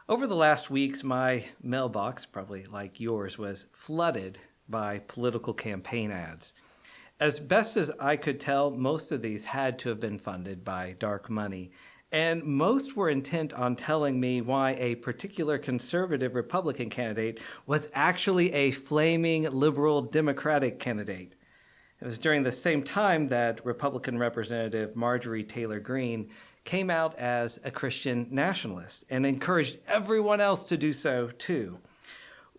Over the last weeks, my mailbox, probably like yours, was flooded by political campaign ads. As best as I could tell, most of these had to have been funded by dark money, and most were intent on telling me why a particular conservative Republican candidate was actually a flaming liberal Democratic candidate. It was during the same time that Republican Representative Marjorie Taylor Greene came out as a Christian nationalist and encouraged everyone else to do so too.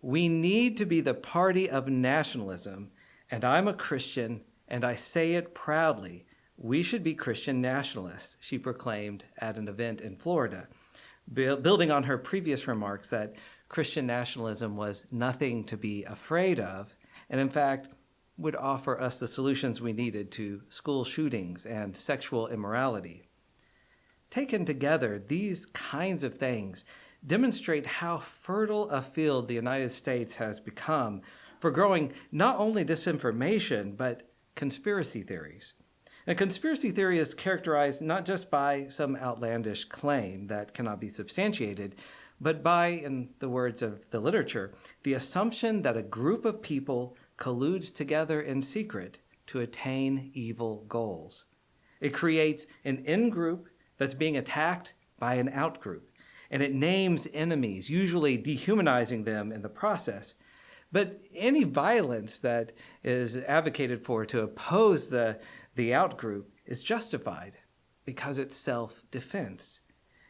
We need to be the party of nationalism, and I'm a Christian, and I say it proudly. We should be Christian nationalists, she proclaimed at an event in Florida, building on her previous remarks that Christian nationalism was nothing to be afraid of, and in fact, would offer us the solutions we needed to school shootings and sexual immorality. Taken together, these kinds of things demonstrate how fertile a field the United States has become for growing not only disinformation, but conspiracy theories. A conspiracy theory is characterized not just by some outlandish claim that cannot be substantiated, but by, in the words of the literature, the assumption that a group of people colludes together in secret to attain evil goals. It creates an in-group that's being attacked by an out-group, and it names enemies, usually dehumanizing them in the process. But any violence that is advocated for to oppose the out-group is justified because it's self-defense.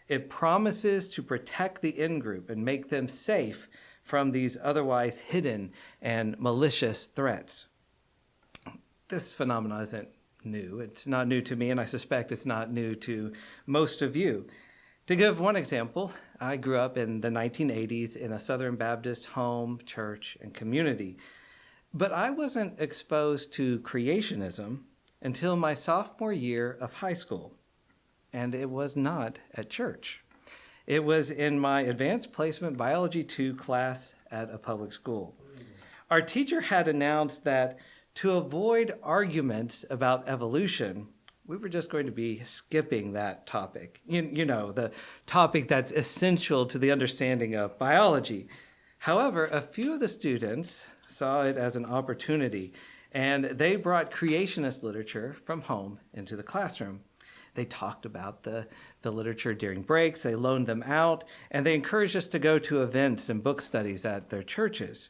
It promises to protect the in-group and make them safe from these otherwise hidden and malicious threats. This phenomenon isn't new. It's not new to me, and I suspect it's not new to most of you. To give one example, I grew up in the 1980s in a Southern Baptist home, church, and community. But I wasn't exposed to creationism until my sophomore year of high school, and it was not at church. It was in my Advanced Placement Biology 2 class at a public school. Our teacher had announced that to avoid arguments about evolution, we were just going to be skipping that topic. You know, the topic that's essential to the understanding of biology. However, a few of the students saw it as an opportunity, and they brought creationist literature from home into the classroom. They talked about the literature during breaks, they loaned them out, and they encouraged us to go to events and book studies at their churches.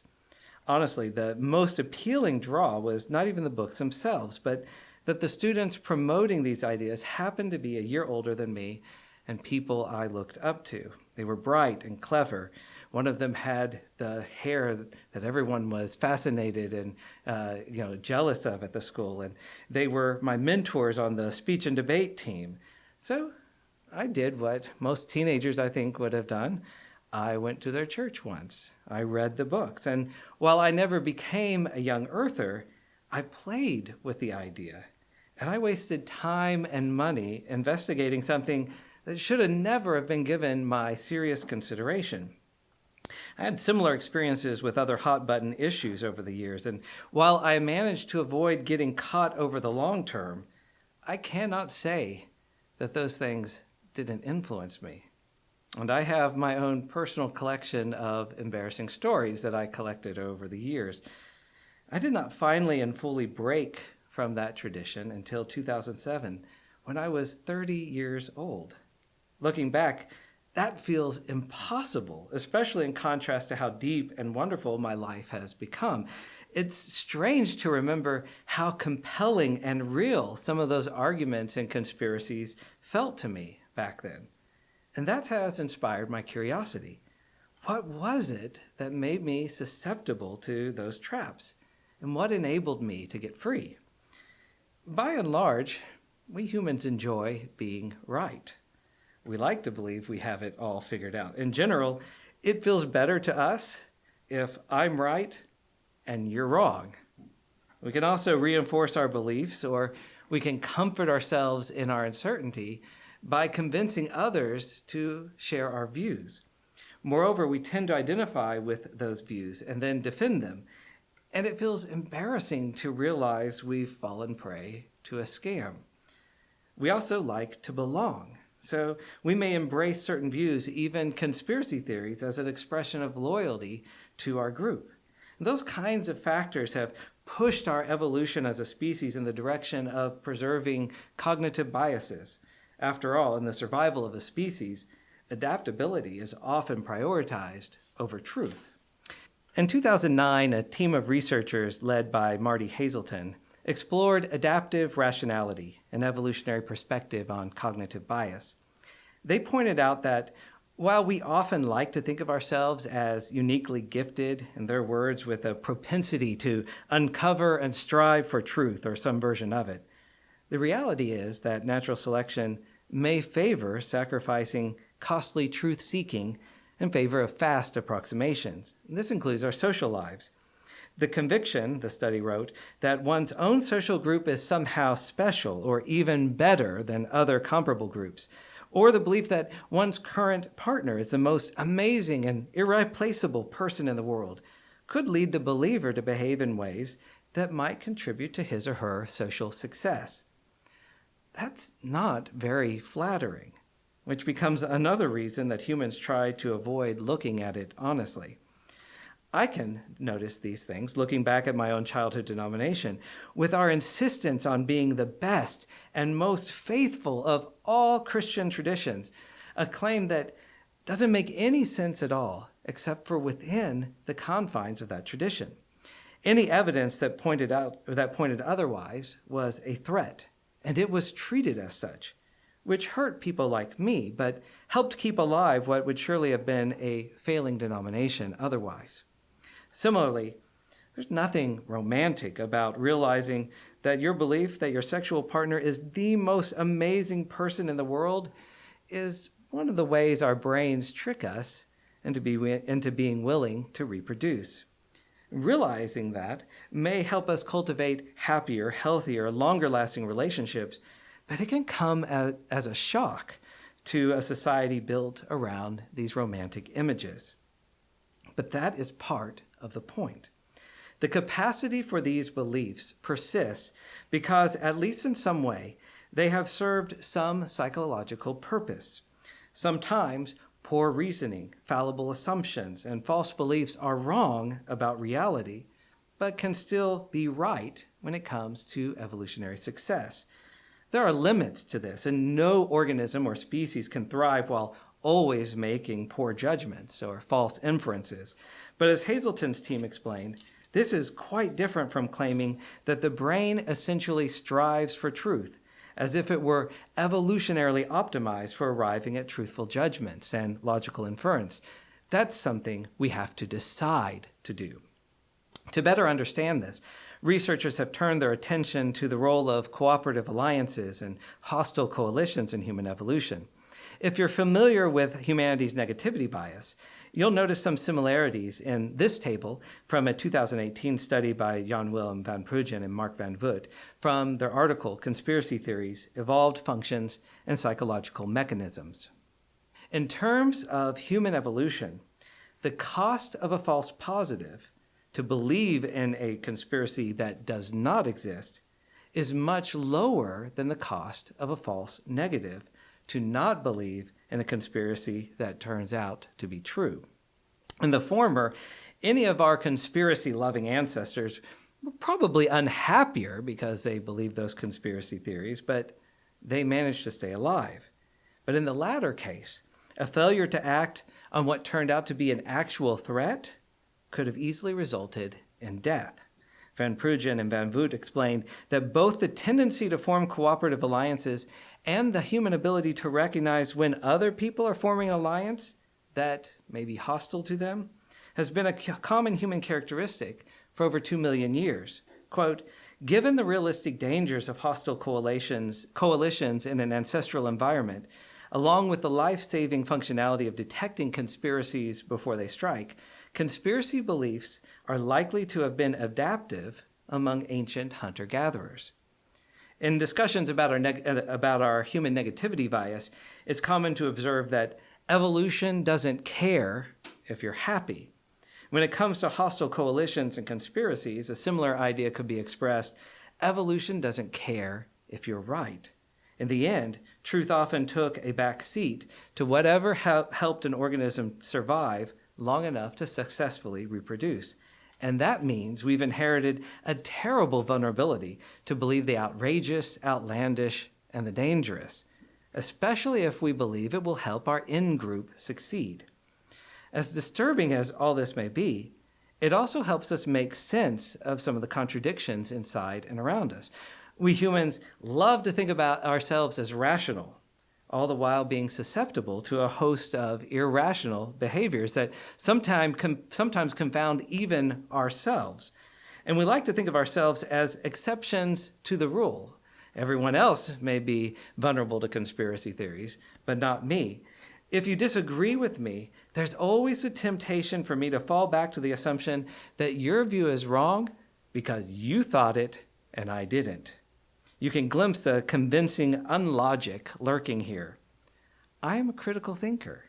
Honestly, the most appealing draw was not even the books themselves, but that the students promoting these ideas happened to be a year older than me and people I looked up to. They were bright and clever. One of them had the hair that everyone was fascinated and jealous of at the school, and they were my mentors on the speech and debate team. So I did what most teenagers, I think, would have done. I went to their church once. I read the books, and while I never became a young earther, I played with the idea, and I wasted time and money investigating something that should have never have been given my serious consideration. I had similar experiences with other hot-button issues over the years, and while I managed to avoid getting caught over the long term, I cannot say that those things didn't influence me. And I have my own personal collection of embarrassing stories that I collected over the years. I did not finally and fully break from that tradition until 2007, when I was 30 years old. Looking back, that feels impossible, especially in contrast to how deep and wonderful my life has become. It's strange to remember how compelling and real some of those arguments and conspiracies felt to me back then. And that has inspired my curiosity. What was it that made me susceptible to those traps? And what enabled me to get free? By and large, we humans enjoy being right. We like to believe we have it all figured out. In general, it feels better to us if I'm right and you're wrong. We can also reinforce our beliefs, or we can comfort ourselves in our uncertainty by convincing others to share our views. Moreover, we tend to identify with those views and then defend them. And it feels embarrassing to realize we've fallen prey to a scam. We also like to belong. So we may embrace certain views, even conspiracy theories, as an expression of loyalty to our group. And those kinds of factors have pushed our evolution as a species in the direction of preserving cognitive biases. After all, in the survival of a species, adaptability is often prioritized over truth. In 2009, a team of researchers led by Marty Hazelton explored adaptive rationality, an evolutionary perspective on cognitive bias. They pointed out that while we often like to think of ourselves as uniquely gifted, in their words, with a propensity to uncover and strive for truth or some version of it, the reality is that natural selection may favor sacrificing costly truth-seeking in favor of fast approximations. This includes our social lives. The conviction, the study wrote, that one's own social group is somehow special or even better than other comparable groups, or the belief that one's current partner is the most amazing and irreplaceable person in the world, could lead the believer to behave in ways that might contribute to his or her social success. That's not very flattering, which becomes another reason that humans try to avoid looking at it honestly. I can notice these things looking back at my own childhood denomination, with our insistence on being the best and most faithful of all Christian traditions, a claim that doesn't make any sense at all except for within the confines of that tradition. Any evidence that pointed otherwise was a threat, and it was treated as such, which hurt people like me, but helped keep alive what would surely have been a failing denomination otherwise. Similarly, there's nothing romantic about realizing that your belief that your sexual partner is the most amazing person in the world is one of the ways our brains trick us into being willing to reproduce. Realizing that may help us cultivate happier, healthier, longer-lasting relationships, but it can come as a shock to a society built around these romantic images. But that is part of the point. The capacity for these beliefs persists because, at least in some way, they have served some psychological purpose. Sometimes poor reasoning, fallible assumptions, and false beliefs are wrong about reality, but can still be right when it comes to evolutionary success. There are limits to this, and no organism or species can thrive while always making poor judgments or false inferences. But as Hazelton's team explained, this is quite different from claiming that the brain essentially strives for truth, as if it were evolutionarily optimized for arriving at truthful judgments and logical inference. That's something we have to decide to do. To better understand this, researchers have turned their attention to the role of cooperative alliances and hostile coalitions in human evolution. If you're familiar with humanity's negativity bias, you'll notice some similarities in this table from a 2018 study by Jan Willem van Prugen and Mark van Voet from their article, Conspiracy Theories, Evolved Functions and Psychological Mechanisms. In terms of human evolution, the cost of a false positive, to believe in a conspiracy that does not exist, is much lower than the cost of a false negative, to not believe in a conspiracy that turns out to be true. In the former, any of our conspiracy-loving ancestors were probably unhappier because they believed those conspiracy theories, but they managed to stay alive. But in the latter case, a failure to act on what turned out to be an actual threat could have easily resulted in death. Van Prugen and Van Voet explained that both the tendency to form cooperative alliances and the human ability to recognize when other people are forming an alliance that may be hostile to them has been a common human characteristic for over 2 million years. Quote, given the realistic dangers of hostile coalitions in an ancestral environment, along with the life-saving functionality of detecting conspiracies before they strike, conspiracy beliefs are likely to have been adaptive among ancient hunter-gatherers. In discussions about our human negativity bias, it's common to observe that evolution doesn't care if you're happy. When it comes to hostile coalitions and conspiracies, a similar idea could be expressed. Evolution doesn't care if you're right. In the end, truth often took a back seat to whatever helped an organism survive long enough to successfully reproduce. And that means we've inherited a terrible vulnerability to believe the outrageous, outlandish, and the dangerous, especially if we believe it will help our in-group succeed. As disturbing as all this may be, it also helps us make sense of some of the contradictions inside and around us. We humans love to think about ourselves as rational, all the while being susceptible to a host of irrational behaviors that sometimes confound even ourselves. And we like to think of ourselves as exceptions to the rule. Everyone else may be vulnerable to conspiracy theories, but not me. If you disagree with me, there's always a temptation for me to fall back to the assumption that your view is wrong because you thought it and I didn't. You can glimpse the convincing unlogic lurking here. I am a critical thinker.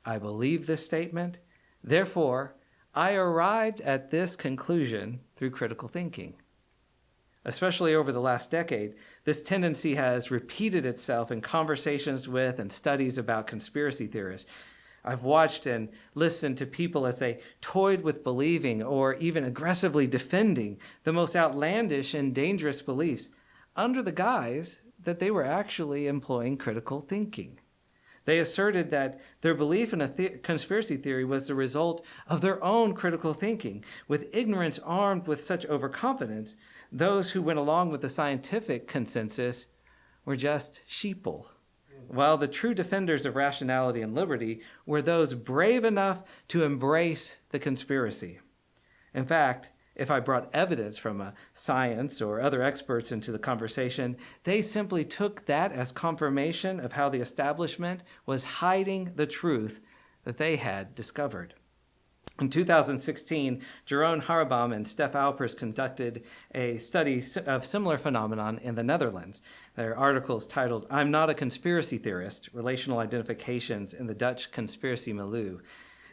I believe this statement. Therefore, I arrived at this conclusion through critical thinking. Especially over the last decade, this tendency has repeated itself in conversations with and studies about conspiracy theorists. I've watched and listened to people as they toyed with believing or even aggressively defending the most outlandish and dangerous beliefs under the guise that they were actually employing critical thinking. They asserted that their belief in a conspiracy theory was the result of their own critical thinking. With ignorance armed with such overconfidence, those who went along with the scientific consensus were just sheeple, while the true defenders of rationality and liberty were those brave enough to embrace the conspiracy. In fact, if I brought evidence from a science or other experts into the conversation, they simply took that as confirmation of how the establishment was hiding the truth that they had discovered. In 2016, Jeroen Harabam and Stef Alpers conducted a study of similar phenomenon in the Netherlands. Their article is titled, "I'm Not a Conspiracy Theorist, Relational Identifications in the Dutch Conspiracy Milieu."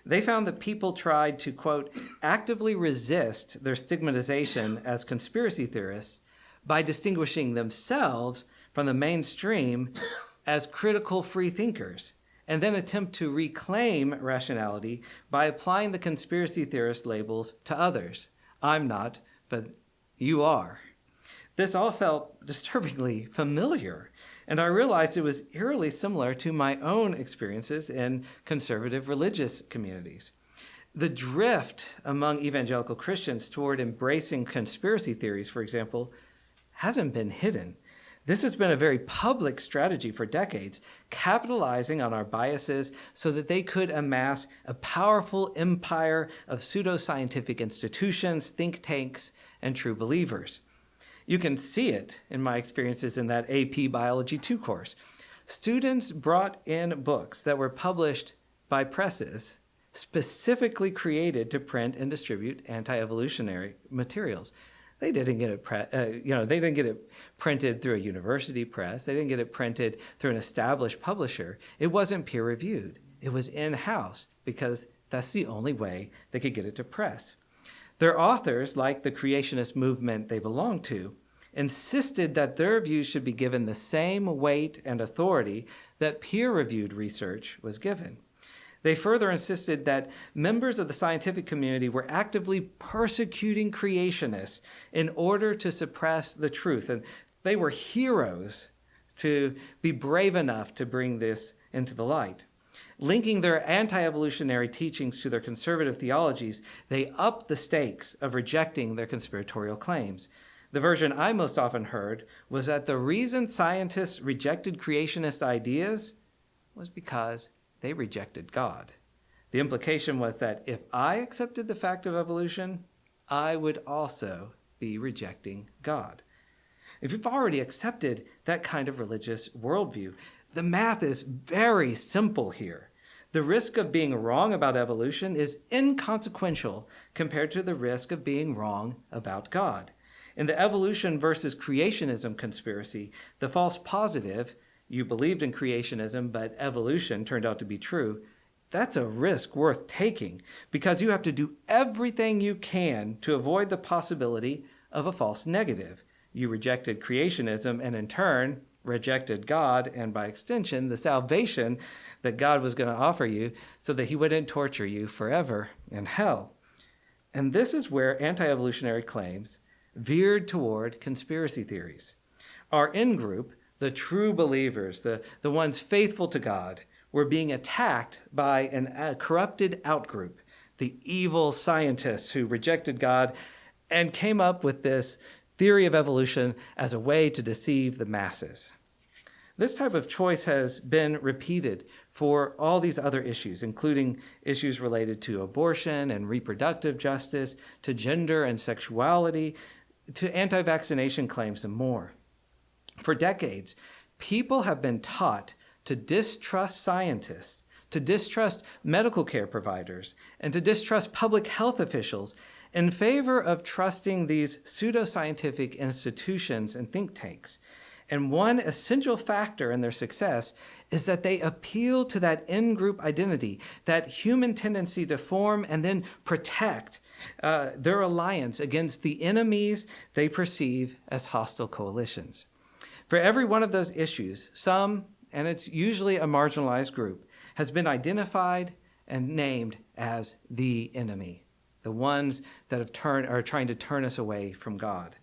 They found that people tried to, quote, actively resist their stigmatization as conspiracy theorists by distinguishing themselves from the mainstream as critical free thinkers, and then attempt to reclaim rationality by applying the conspiracy theorist labels to others. I'm not, but you are. This all felt disturbingly familiar, and I realized it was eerily similar to my own experiences in conservative religious communities. The drift among evangelical Christians toward embracing conspiracy theories, for example, hasn't been hidden. This has been a very public strategy for decades, capitalizing on our biases so that they could amass a powerful empire of pseudoscientific institutions, think tanks, and true believers. You can see it in my experiences in that AP Biology 2 course. Students brought in books that were published by presses specifically created to print and distribute anti-evolutionary materials. They didn't get it printed through a university press. They didn't get it printed through an established publisher. It wasn't peer-reviewed. It was in-house because that's the only way they could get it to press. Their authors, like the creationist movement they belonged to, insisted that their views should be given the same weight and authority that peer-reviewed research was given. They further insisted that members of the scientific community were actively persecuting creationists in order to suppress the truth, and they were heroes to be brave enough to bring this into the light. Linking their anti-evolutionary teachings to their conservative theologies, they upped the stakes of rejecting their conspiratorial claims. The version I most often heard was that the reason scientists rejected creationist ideas was because they rejected God. The implication was that if I accepted the fact of evolution, I would also be rejecting God. If you've already accepted that kind of religious worldview, the math is very simple here. The risk of being wrong about evolution is inconsequential compared to the risk of being wrong about God. In the evolution versus creationism conspiracy, the false positive, you believed in creationism, but evolution turned out to be true, that's a risk worth taking because you have to do everything you can to avoid the possibility of a false negative. You rejected creationism and in turn rejected God and by extension, the salvation that God was going to offer you so that he wouldn't torture you forever in hell. And this is where anti-evolutionary claims veered toward conspiracy theories. Our in-group, the true believers, the ones faithful to God, were being attacked by a corrupted out-group, the evil scientists who rejected God and came up with this theory of evolution as a way to deceive the masses. This type of choice has been repeated for all these other issues, including issues related to abortion and reproductive justice, to gender and sexuality, to anti-vaccination claims and more. For decades, people have been taught to distrust scientists, to distrust medical care providers, and to distrust public health officials in favor of trusting these pseudoscientific institutions and think tanks. And one essential factor in their success is that they appeal to that in-group identity, that human tendency to form and then protect their alliance against the enemies they perceive as hostile coalitions. For every one of those issues, some, and it's usually a marginalized group, has been identified and named as the enemy, the ones that are trying to turn us away from God.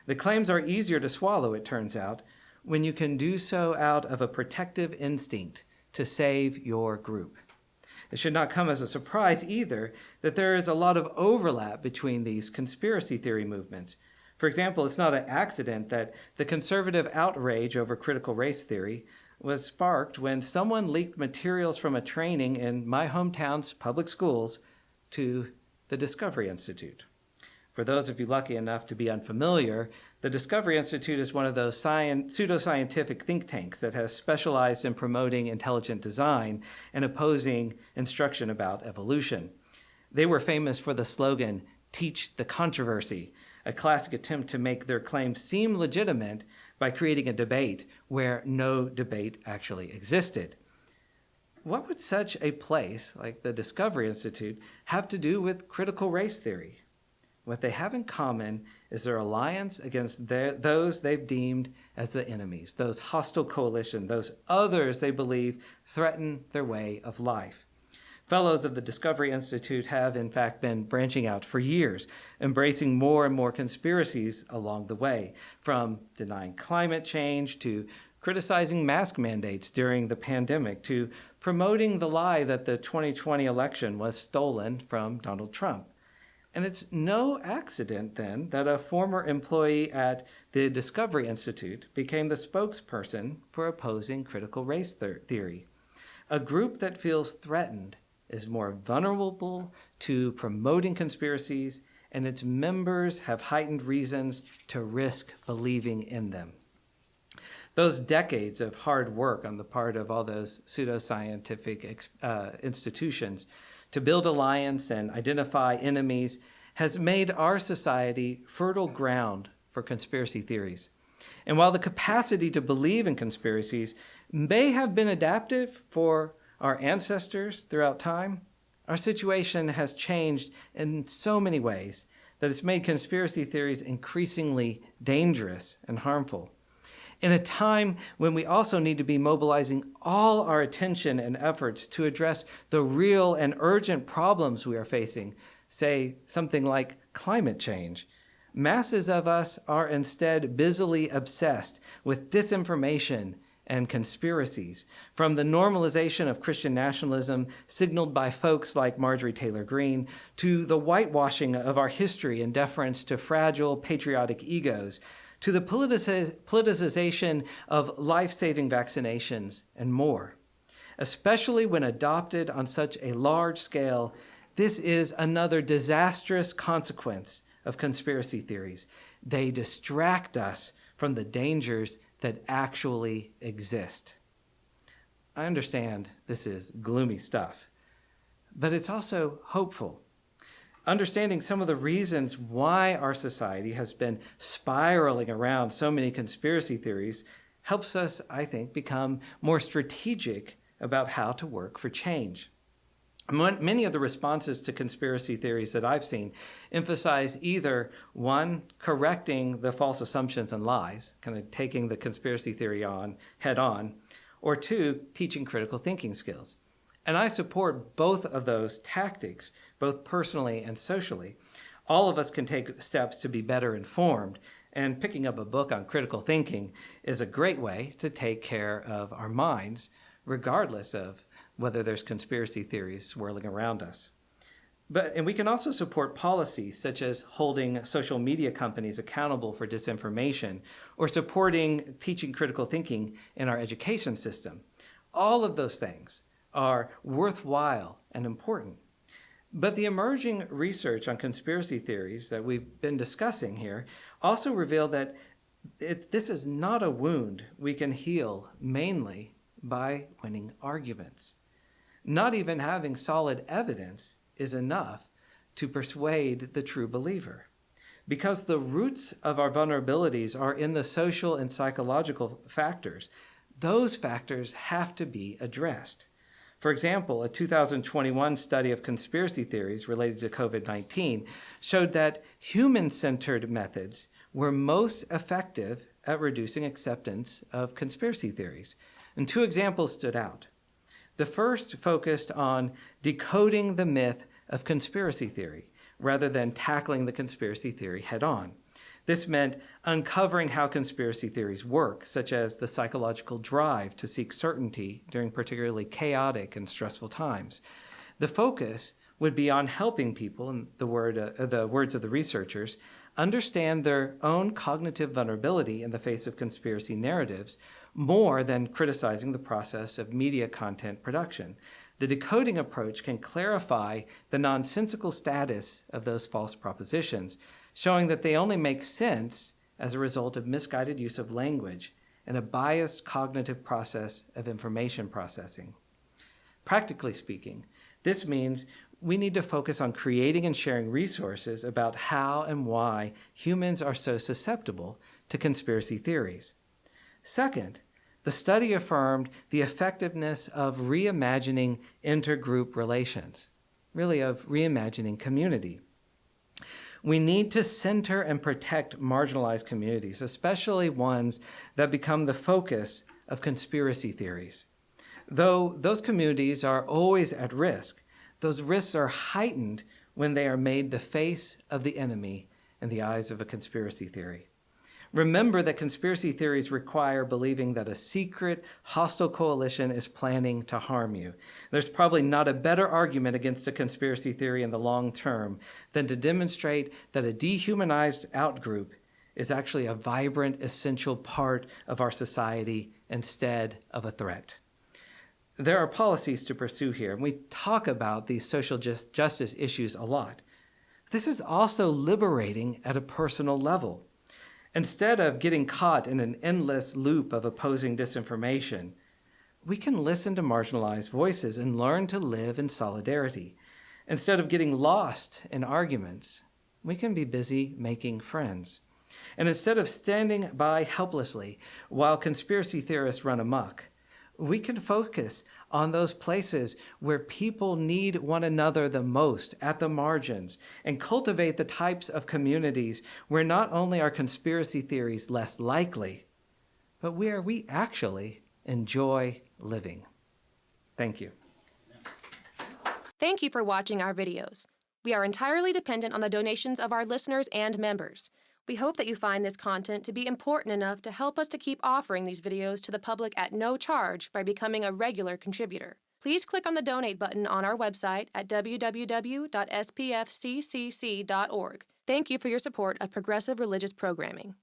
The claims are easier to swallow, it turns out, when you can do so out of a protective instinct to save your group. It should not come as a surprise either that there is a lot of overlap between these conspiracy theory movements. For example, it's not an accident that the conservative outrage over critical race theory was sparked when someone leaked materials from a training in my hometown's public schools to the Discovery Institute. For those of you lucky enough to be unfamiliar, the Discovery Institute is one of those pseudoscientific think tanks that has specialized in promoting intelligent design and opposing instruction about evolution. They were famous for the slogan, "Teach the controversy," a classic attempt to make their claims seem legitimate by creating a debate where no debate actually existed. What would such a place like the Discovery Institute have to do with critical race theory? What they have in common is their alliance against those they've deemed as the enemies, those hostile coalition, those others they believe threaten their way of life. Fellows of the Discovery Institute have, in fact, been branching out for years, embracing more and more conspiracies along the way, from denying climate change to criticizing mask mandates during the pandemic to promoting the lie that the 2020 election was stolen from Donald Trump. And it's no accident, then, that a former employee at the Discovery Institute became the spokesperson for opposing critical race theory. A group that feels threatened is more vulnerable to promoting conspiracies, and its members have heightened reasons to risk believing in them. Those decades of hard work on the part of all those pseudoscientific institutions to build alliance and identify enemies has made our society fertile ground for conspiracy theories. And while the capacity to believe in conspiracies may have been adaptive for our ancestors throughout time, our situation has changed in so many ways that it's made conspiracy theories increasingly dangerous and harmful. In a time when we also need to be mobilizing all our attention and efforts to address the real and urgent problems we are facing, say something like climate change, masses of us are instead busily obsessed with disinformation and conspiracies, from the normalization of Christian nationalism signaled by folks like Marjorie Taylor Greene to the whitewashing of our history in deference to fragile patriotic egos, to the politicization of life-saving vaccinations and more. Especially when adopted on such a large scale, this is another disastrous consequence of conspiracy theories. They distract us from the dangers that actually exist. I understand this is gloomy stuff, but it's also hopeful. Understanding some of the reasons why our society has been spiraling around so many conspiracy theories helps us, I think, become more strategic about how to work for change. Many of the responses to conspiracy theories that I've seen emphasize either, one, correcting the false assumptions and lies, kind of taking the conspiracy theory on head on, or two, teaching critical thinking skills. And I support both of those tactics, both personally and socially. All of us can take steps to be better informed, and picking up a book on critical thinking is a great way to take care of our minds, regardless of whether there's conspiracy theories swirling around us. And we can also support policies such as holding social media companies accountable for disinformation or supporting teaching critical thinking in our education system. All of those things are worthwhile and important. But the emerging research on conspiracy theories that we've been discussing here also reveal that this is not a wound we can heal mainly by winning arguments. Not even having solid evidence is enough to persuade the true believer. Because the roots of our vulnerabilities are in the social and psychological factors, those factors have to be addressed. For example, a 2021 study of conspiracy theories related to COVID-19 showed that human-centered methods were most effective at reducing acceptance of conspiracy theories. And two examples stood out. The first focused on decoding the myth of conspiracy theory rather than tackling the conspiracy theory head-on. This meant uncovering how conspiracy theories work, such as the psychological drive to seek certainty during particularly chaotic and stressful times. The focus would be on helping people, in the words of the researchers, understand their own cognitive vulnerability in the face of conspiracy narratives more than criticizing the process of media content production. The decoding approach can clarify the nonsensical status of those false propositions, showing that they only make sense as a result of misguided use of language and a biased cognitive process of information processing. Practically speaking, this means we need to focus on creating and sharing resources about how and why humans are so susceptible to conspiracy theories. Second, the study affirmed the effectiveness of reimagining intergroup relations, really of reimagining community. We need to center and protect marginalized communities, especially ones that become the focus of conspiracy theories. Though those communities are always at risk, those risks are heightened when they are made the face of the enemy in the eyes of a conspiracy theory. Remember that conspiracy theories require believing that a secret, hostile coalition is planning to harm you. There's probably not a better argument against a conspiracy theory in the long term than to demonstrate that a dehumanized outgroup is actually a vibrant, essential part of our society instead of a threat. There are policies to pursue here, and we talk about these social justice issues a lot. This is also liberating at a personal level. Instead of getting caught in an endless loop of opposing disinformation, we can listen to marginalized voices and learn to live in solidarity. Instead of getting lost in arguments, we can be busy making friends. And instead of standing by helplessly while conspiracy theorists run amok, we can focus on those places where people need one another the most, at the margins, and cultivate the types of communities where not only are conspiracy theories less likely, but where we actually enjoy living. Thank you. Thank you for watching our videos. We are entirely dependent on the donations of our listeners and members. We hope that you find this content to be important enough to help us to keep offering these videos to the public at no charge by becoming a regular contributor. Please click on the donate button on our website at www.spfccc.org. Thank you for your support of progressive religious programming.